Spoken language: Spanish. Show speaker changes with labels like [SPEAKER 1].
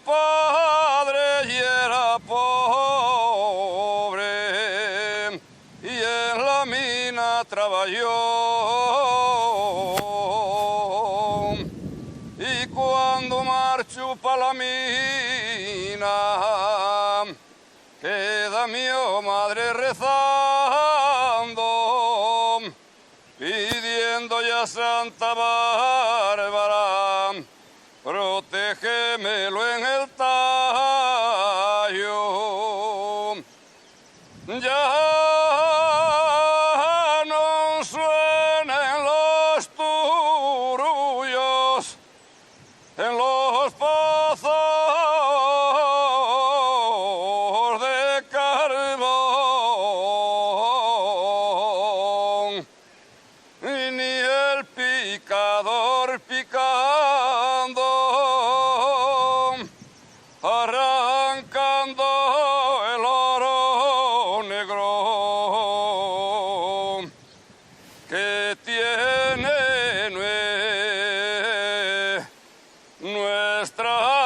[SPEAKER 1] padre y era pobre, y en la mina trabajó. Y cuando marchó pa' la mina, queda mi madre rezando, pidiendo ya Santa Bárbara, protégemelo en el tallo. Ya no suenen los turullos en los pozos de carbón, ni el picador picando, arrancando el oro negro que tiene nuestra